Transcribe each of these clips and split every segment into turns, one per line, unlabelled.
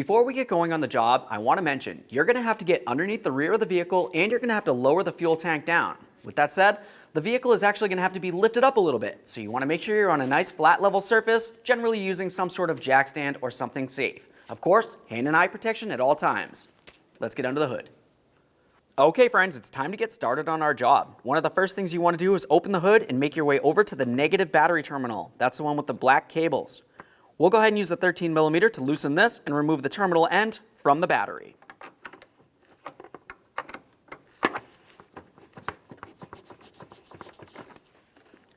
Before we get going on the job, I want to mention you're going to have to get underneath the rear of the vehicle and you're going to have to lower the fuel tank down. With that said, the vehicle is actually going to have to be lifted up a little bit, so you want to make sure you're on a nice flat level surface, generally using some sort of jack stand or something safe. Of course, hand and eye protection at all times. Let's get under the hood. Okay friends, it's time to get started on our job. One of the first things you want to do is open the hood and make your way over to the negative battery terminal. That's the one with the black cables. We'll go ahead and use the 13mm to loosen this and remove the terminal end from the battery.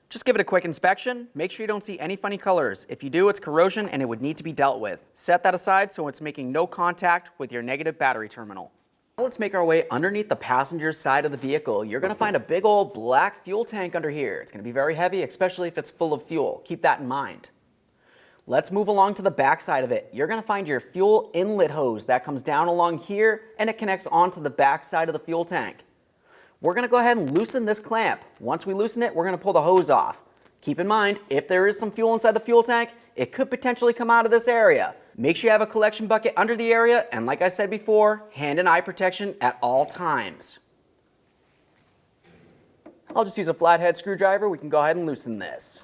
Just give it a quick inspection. Make sure you don't see any funny colors. If you do, it's corrosion and it would need to be dealt with. Set that aside so it's making no contact with your negative battery terminal. Now let's make our way underneath the passenger side of the vehicle. You're going to find a big old black fuel tank under here. It's going to be very heavy, especially if it's full of fuel. Keep that in mind. Let's move along to the back side of it. You're going to find your fuel inlet hose that comes down along here and it connects onto the back side of the fuel tank. We're going to go ahead and loosen this clamp. Once we loosen it, we're going to pull the hose off. Keep in mind, if there is some fuel inside the fuel tank, it could potentially come out of this area. Make sure you have a collection bucket under the area, and like I said before, hand and eye protection at all times. I'll just use a flathead screwdriver. We can go ahead and loosen this.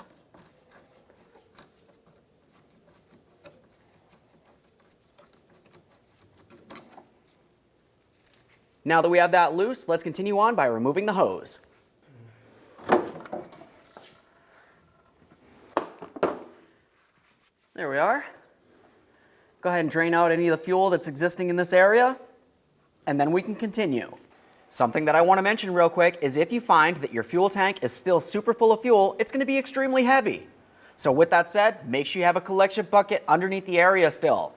Now that we have that loose, let's continue on by removing the hose. There we are. Go ahead and drain out any of the fuel that's existing in this area, and then we can continue. Something that I want to mention real quick is if you find that your fuel tank is still super full of fuel, it's going to be extremely heavy. So with that said, make sure you have a collection bucket underneath the area still.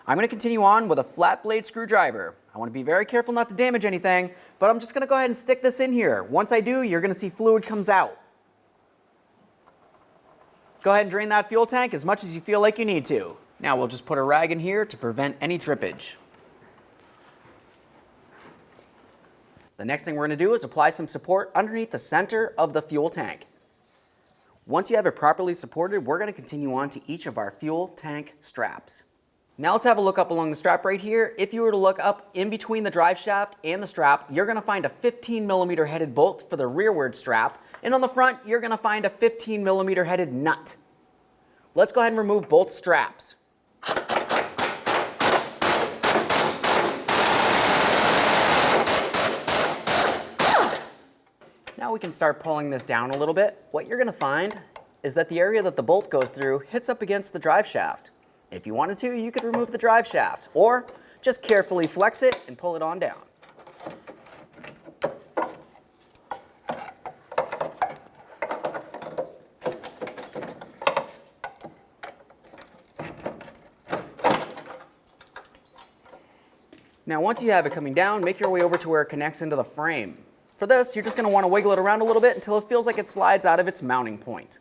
I'm going to continue on with a flat blade screwdriver. I want to be very careful not to damage anything, but I'm just going to go ahead and stick this in here. Once I do, you're going to see fluid comes out. Go ahead and drain that fuel tank as much as you feel like you need to. Now we'll just put a rag in here to prevent any drippage. The next thing we're going to do is apply some support underneath the center of the fuel tank. Once you have it properly supported, we're going to continue on to each of our fuel tank straps. Now let's have a look up along the strap right here. If you were to look up in between the drive shaft and the strap, you're going to find a 15mm headed bolt for the rearward strap, and on the front, you're going to find a 15mm headed nut. Let's go ahead and remove both straps. Now we can start pulling this down a little bit. What you're going to find is that the area that the bolt goes through hits up against the drive shaft. If you wanted to, you could remove the drive shaft, or just carefully flex it and pull it on down. Now once you have it coming down, make your way over to where it connects into the frame. For this, you're just going to want to wiggle it around a little bit until it feels like it slides out of its mounting point.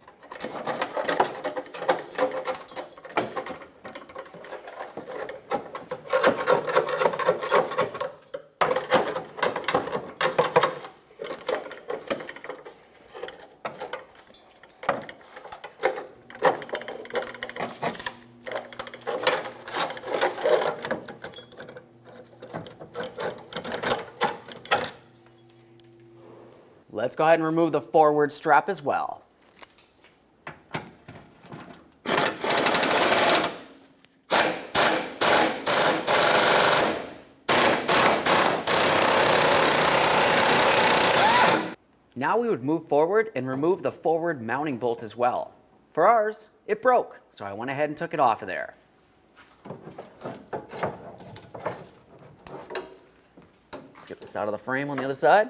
Let's go ahead and remove the forward strap as well. Now we would move forward and remove the forward mounting bolt as well. For ours, it broke, so I went ahead and took it off of there. Let's get this out of the frame on the other side.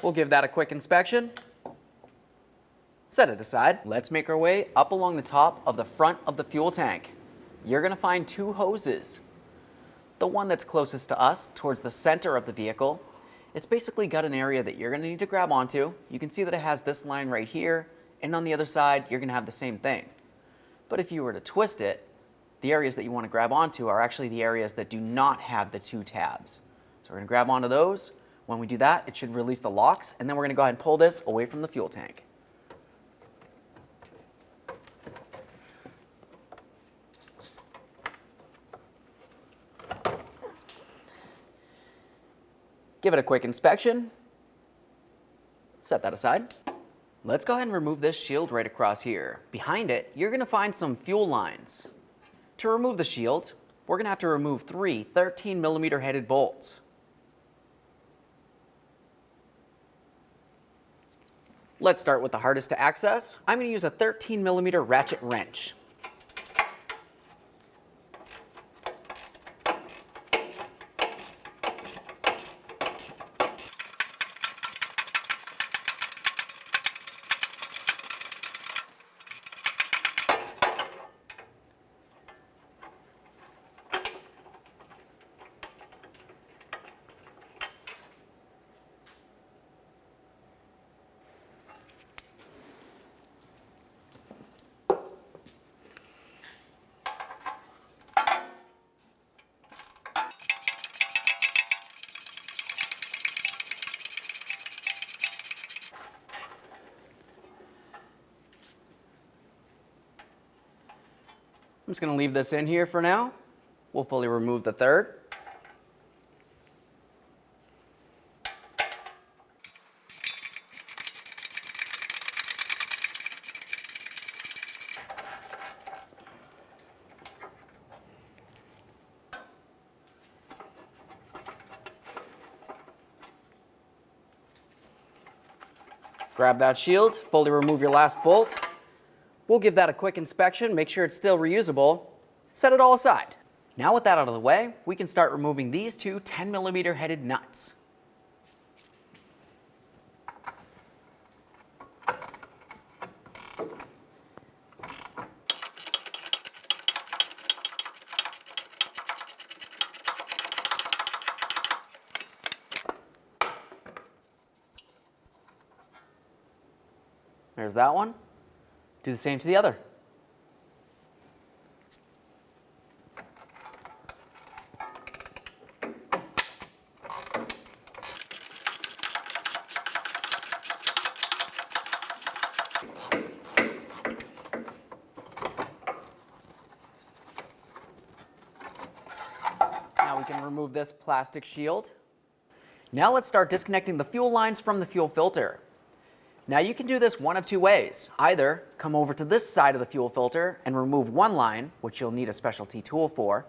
We'll give that a quick inspection. Set it aside. Let's make our way up along the top of the front of the fuel tank. You're going to find two hoses. The one that's closest to us, towards the center of the vehicle, it's basically got an area that you're going to need to grab onto. You can see that it has this line right here, and on the other side, you're going to have the same thing. But if you were to twist it, the areas that you want to grab onto are actually the areas that do not have the two tabs. So we're going to grab onto those. When we do that, it should release the locks, and then we're going to go ahead and pull this away from the fuel tank. Give it a quick inspection. Set that aside. Let's go ahead and remove this shield right across here. Behind it, you're going to find some fuel lines. To remove the shield, we're going to have to remove 3 13mm headed bolts. Let's start with the hardest to access. I'm going to use a 13mm ratchet wrench. I'm just going to leave this in here for now. We'll fully remove the third. Grab that shield, fully remove your last bolt. We'll give that a quick inspection, make sure it's still reusable. Set it all aside. Now with that out of the way, we can start removing these 2 10mm headed nuts. There's that one. Do the same to the other. Now we can remove this plastic shield. Now let's start disconnecting the fuel lines from the fuel filter. Now you can do this one of 2 ways. Either come over to this side of the fuel filter and remove one line, which you'll need a specialty tool for,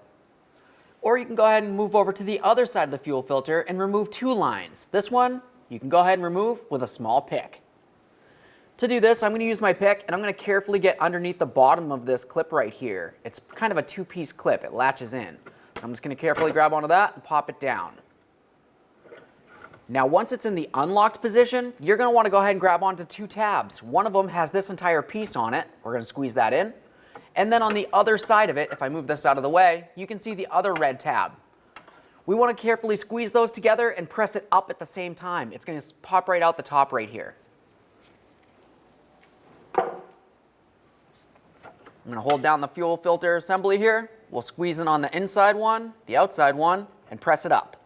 or you can go ahead and move over to the other side of the fuel filter and remove 2 lines. This one, you can go ahead and remove with a small pick. To do this, I'm going to use my pick and I'm going to carefully get underneath the bottom of this clip right here. It's kind of a 2-piece clip, it latches in. I'm just going to carefully grab onto that and pop it down. Now once it's in the unlocked position, you're going to want to go ahead and grab onto 2 tabs. One of them has this entire piece on it. We're going to squeeze that in. And then on the other side of it, if I move this out of the way, you can see the other red tab. We want to carefully squeeze those together and press it up at the same time. It's going to pop right out the top right here. I'm going to hold down the fuel filter assembly here. We'll squeeze in on the inside one, the outside one, and press it up.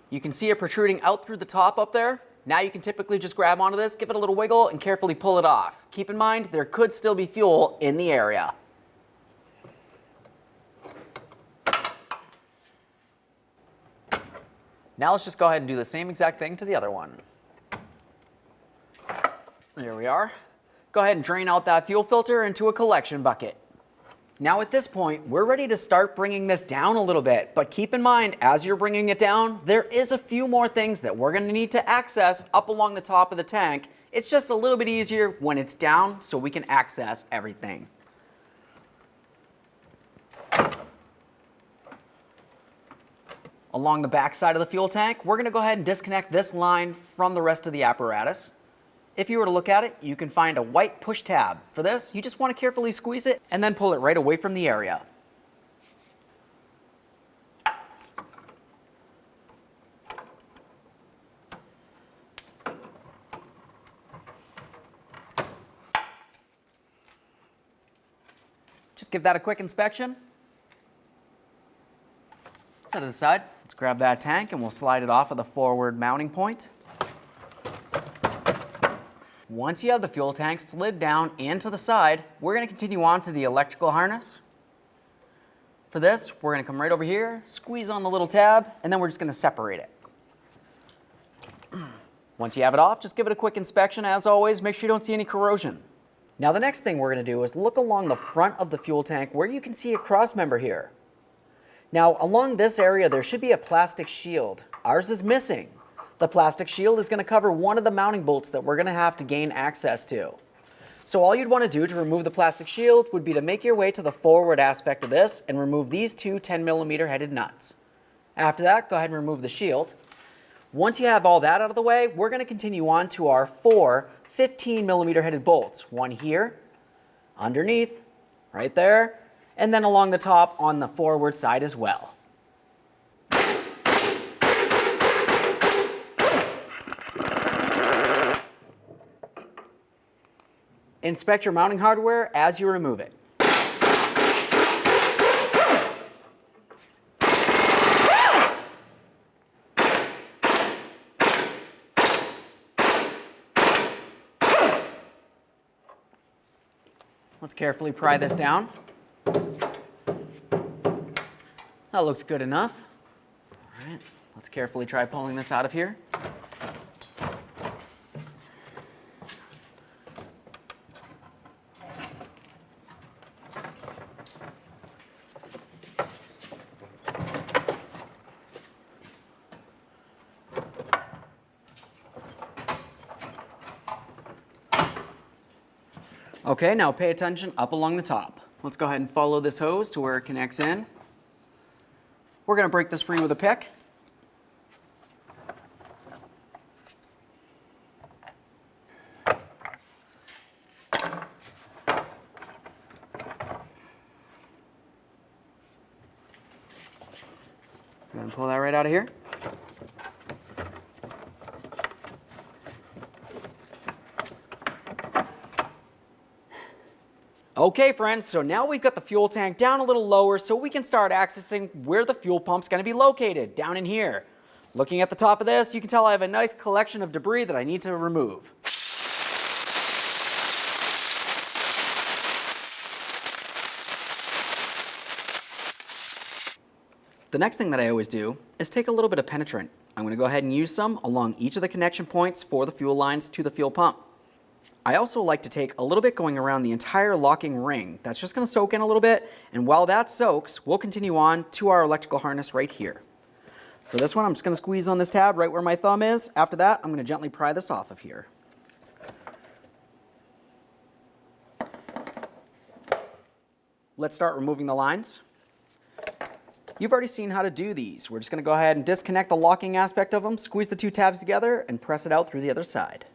You can see it protruding out through the top up there. Now you can typically just grab onto this, give it a little wiggle, and carefully pull it off. Keep in mind, there could still be fuel in the area. Now let's just go ahead and do the same exact thing to the other one. There we are. Go ahead and drain out that fuel filter into a collection bucket. Now at this point, we're ready to start bringing this down a little bit, but keep in mind, as you're bringing it down, there is a few more things that we're going to need to access up along the top of the tank. It's just a little bit easier when it's down so we can access everything. Along the back side of the fuel tank, we're going to go ahead and disconnect this line from the rest of the apparatus. If you were to look at it, you can find a white push tab. For this, you just want to carefully squeeze it and then pull it right away from the area. Just give that a quick inspection. Set it aside. Let's grab that tank and we'll slide it off of the forward mounting point. Once you have the fuel tank slid down and to the side, we're going to continue on to the electrical harness. For this, we're going to come right over here, squeeze on the little tab, and then we're just going to separate it. Once you have it off, just give it a quick inspection. As always, make sure you don't see any corrosion. Now the next thing we're going to do is look along the front of the fuel tank where you can see a cross member here. Now along this area there should be a plastic shield. Ours is missing. The plastic shield is going to cover one of the mounting bolts that we're going to have to gain access to. So all you'd want to do to remove the plastic shield would be to make your way to the forward aspect of this and remove these two 10mm headed nuts. After that, go ahead and remove the shield. Once you have all that out of the way, we're going to continue on to our 4 15mm headed bolts. One here, underneath, right there, and then along the top on the forward side as well. Inspect your mounting hardware as you remove it. Let's carefully pry this down. That looks good enough. All right, let's carefully try pulling this out of here. Okay, now pay attention up along the top. Let's go ahead and follow this hose to where it connects in. We're going to break this free with a pick. Go ahead and pull that right out of here. Okay friends, so now we've got the fuel tank down a little lower so we can start accessing where the fuel pump's going to be located, down in here. Looking at the top of this, you can tell I have a nice collection of debris that I need to remove. The next thing that I always do is take a little bit of penetrant. I'm going to go ahead and use some along each of the connection points for the fuel lines to the fuel pump. I also like to take a little bit going around the entire locking ring. That's just going to soak in a little bit, and while that soaks, we'll continue on to our electrical harness right here. For this one, I'm just going to squeeze on this tab right where my thumb is. After that, I'm going to gently pry this off of here. Let's start removing the lines. You've already seen how to do these. We're just going to go ahead and disconnect the locking aspect of them, squeeze the two tabs together, and press it out through the other side.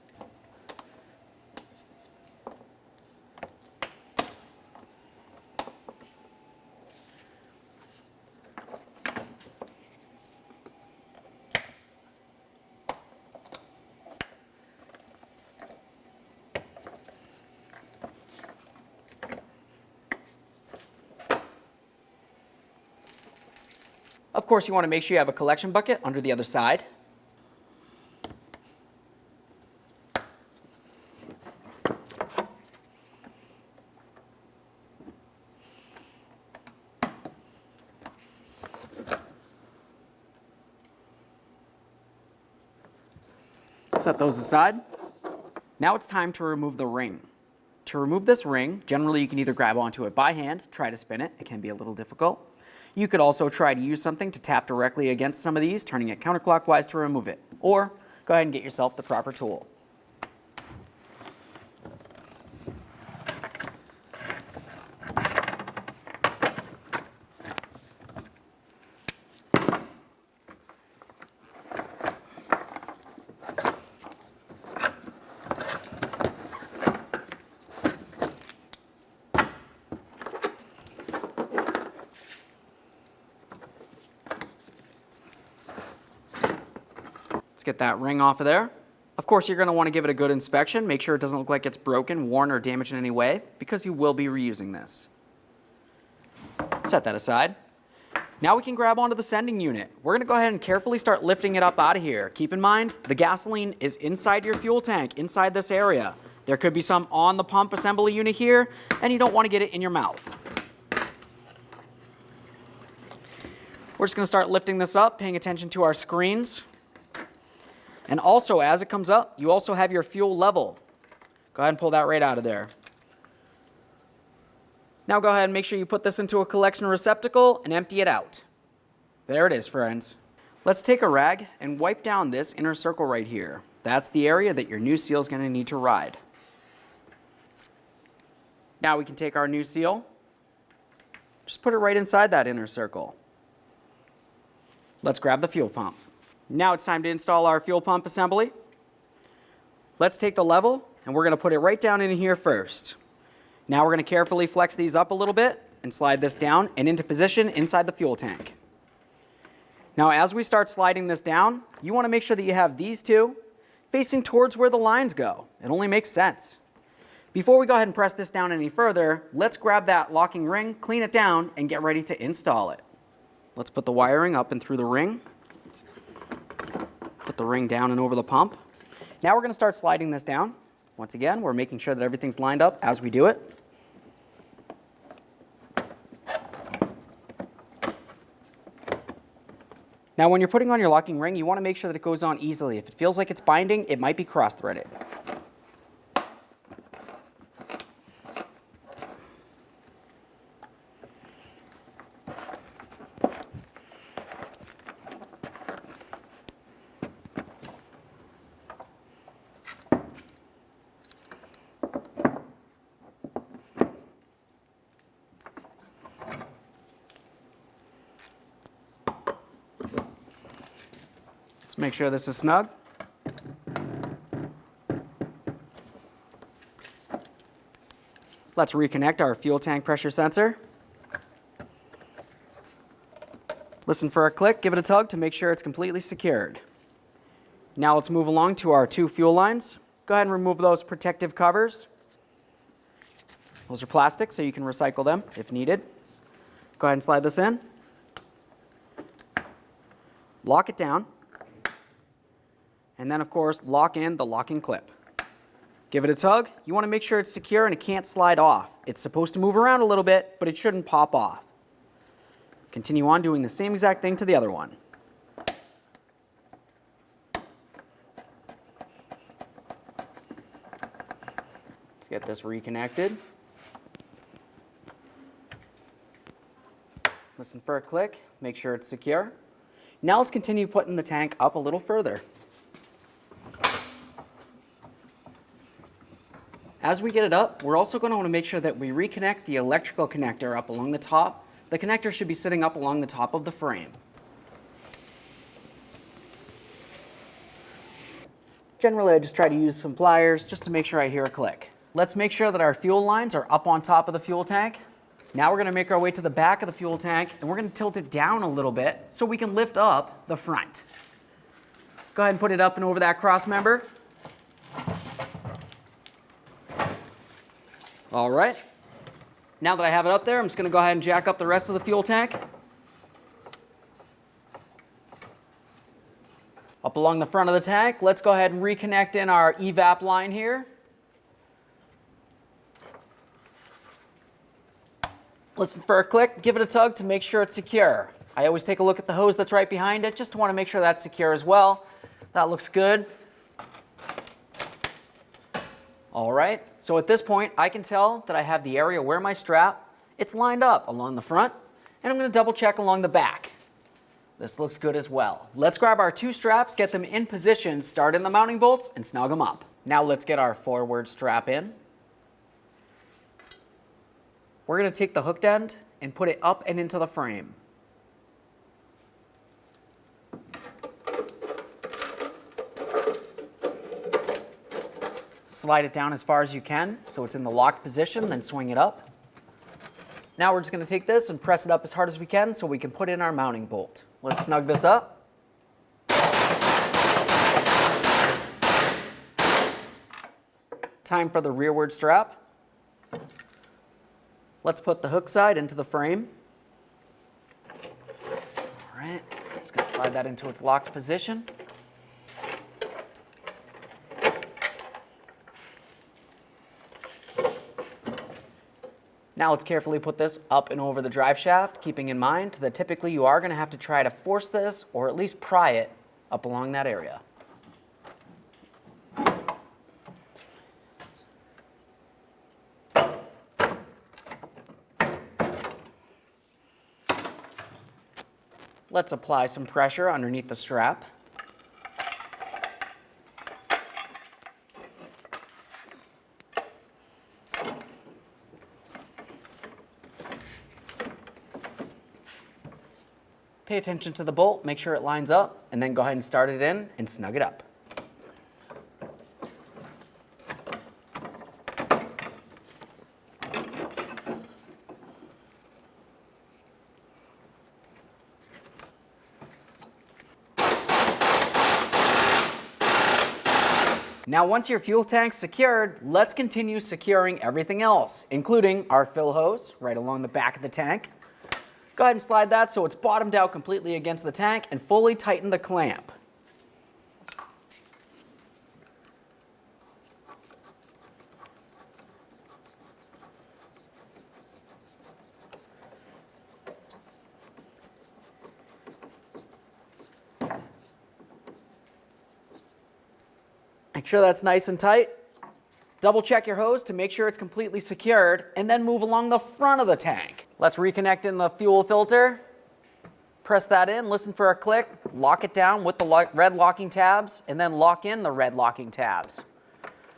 Of course, you want to make sure you have a collection bucket under the other side. Set those aside. Now it's time to remove the ring. To remove this ring, generally you can either grab onto it by hand, try to spin it. It can be a little difficult. You could also try to use something to tap directly against some of these, turning it counterclockwise to remove it. Or go ahead and get yourself the proper tool. Get that ring off of there. Of course, you're going to want to give it a good inspection. Make sure it doesn't look like it's broken, worn, or damaged in any way, because you will be reusing this. Set that aside. Now we can grab onto the sending unit. We're going to go ahead and carefully start lifting it up out of here. Keep in mind, the gasoline is inside your fuel tank, inside this area. There could be some on the pump assembly unit here, and you don't want to get it in your mouth. We're just going to start lifting this up, paying attention to our screens. And also, as it comes up, you also have your fuel level. Go ahead and pull that right out of there. Now go ahead and make sure you put this into a collection receptacle and empty it out. There it is, friends. Let's take a rag and wipe down this inner circle right here. That's the area that your new seal is going to need to ride. Now we can take our new seal, just put it right inside that inner circle. Let's grab the fuel pump. Now it's time to install our fuel pump assembly. Let's take the level and we're going to put it right down in here first. Now we're going to carefully flex these up a little bit and slide this down and into position inside the fuel tank. Now as we start sliding this down, you want to make sure that you have these two facing towards where the lines go. It only makes sense. Before we go ahead and press this down any further, let's grab that locking ring, clean it down, and get ready to install it. Let's put the wiring up and through the ring. Put the ring down and over the pump. Now we're going to start sliding this down. Once again, we're making sure that everything's lined up as we do it. Now when you're putting on your locking ring, you want to make sure that it goes on easily. If it feels like it's binding, it might be cross-threaded. Make sure this is snug. Let's reconnect our fuel tank pressure sensor. Listen for a click, give it a tug to make sure it's completely secured. Now let's move along to our two fuel lines. Go ahead and remove those protective covers. Those are plastic, so you can recycle them if needed. Go ahead and slide this in. Lock it down. And then, of course, lock in the locking clip. Give it a tug. You want to make sure it's secure and it can't slide off. It's supposed to move around a little bit, but it shouldn't pop off. Continue on doing the same exact thing to the other one. Let's get this reconnected. Listen for a click. Make sure it's secure. Now let's continue putting the tank up a little further. As we get it up, we're also going to want to make sure that we reconnect the electrical connector up along the top. The connector should be sitting up along the top of the frame. Generally, I just try to use some pliers just to make sure I hear a click. Let's make sure that our fuel lines are up on top of the fuel tank. Now we're going to make our way to the back of the fuel tank and we're going to tilt it down a little bit so we can lift up the front. Go ahead and put it up and over that cross member. All right, now that I have it up there, I'm just going to go ahead and jack up the rest of the fuel tank. Up along the front of the tank, let's go ahead and reconnect in our evap line here. Listen for a click, give it a tug to make sure it's secure. I always take a look at the hose that's right behind it just to want to make sure that's secure as well. That looks good. All right, so at this point, I can tell that I have the area where my strap, it's lined up along the front, and I'm going to double check along the back. This looks good as well. Let's grab our two straps, get them in position, start in the mounting bolts, and snug them up. Now let's get our forward strap in. We're going to take the hooked end and put it up and into the frame. Slide it down as far as you can so it's in the locked position, then swing it up. Now we're just going to take this and press it up as hard as we can so we can put in our mounting bolt. Let's snug this up. Time for the rearward strap. Let's put the hook side into the frame. All right, just going to slide that into its locked position. Now let's carefully put this up and over the drive shaft, keeping in mind that typically you are going to have to try to force this or at least pry it up along that area. Let's apply some pressure underneath the strap. Pay attention to the bolt, make sure it lines up, and then go ahead and start it in and snug it up. Now once your fuel tank's secured, let's continue securing everything else, including our fill hose right along the back of the tank. Go ahead and slide that so it's bottomed out completely against the tank and fully tighten the clamp. Make sure that's nice and tight. Double check your hose to make sure it's completely secured, and then move along the front of the tank. Let's reconnect in the fuel filter. Press that in, listen for a click, lock it down with the red locking tabs, and then lock in the red locking tabs.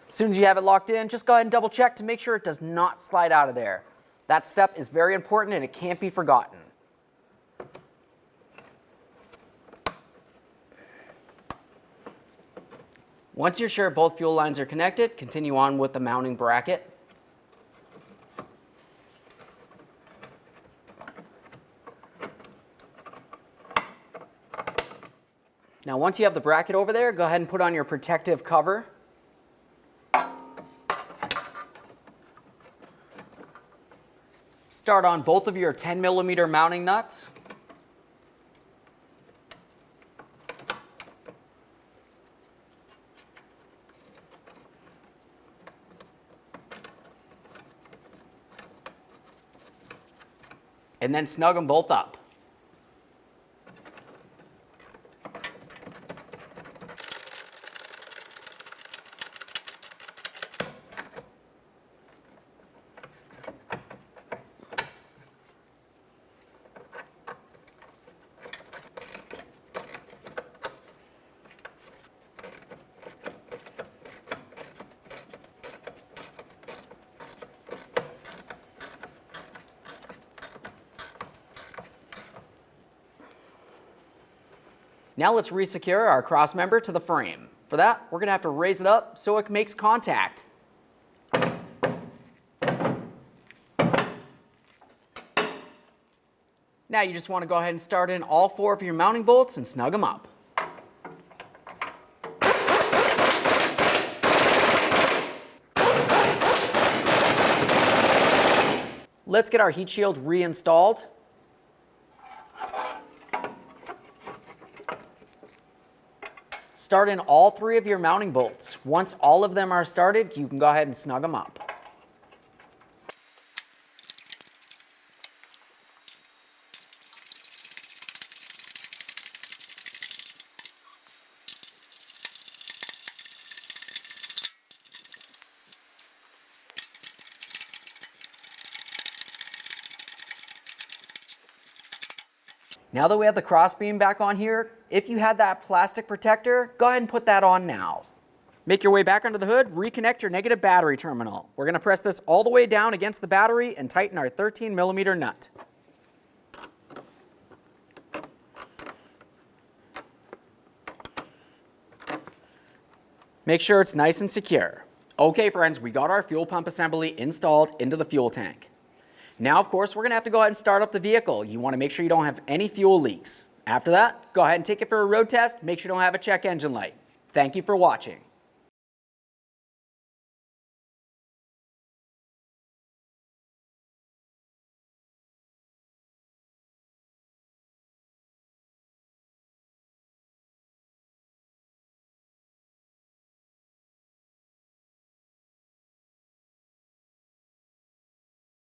As soon as you have it locked in, just go ahead and double check to make sure it does not slide out of there. That step is very important and it can't be forgotten. Once you're sure both fuel lines are connected, continue on with the mounting bracket. Now once you have the bracket over there, go ahead and put on your protective cover. Start on both of your 10mm mounting nuts. And then snug them both up. Now let's resecure our cross member to the frame. For that, we're going to have to raise it up so it makes contact. Now you just want to go ahead and start in all 4 of your mounting bolts and snug them up. Let's get our heat shield reinstalled. Start in all 3 of your mounting bolts. Once all of them are started, you can go ahead and snug them up. Now that we have the crossbeam back on here, if you had that plastic protector, go ahead and put that on now. Make your way back under the hood, reconnect your negative battery terminal. We're going to press this all the way down against the battery and tighten our 13mm nut. Make sure it's nice and secure. Okay friends, we got our fuel pump assembly installed into the fuel tank. Now, of course, we're going to have to go ahead and start up the vehicle. You want to make sure you don't have any fuel leaks. After that, go ahead and take it for a road test. Make sure you don't have a check engine light. Thank you for watching.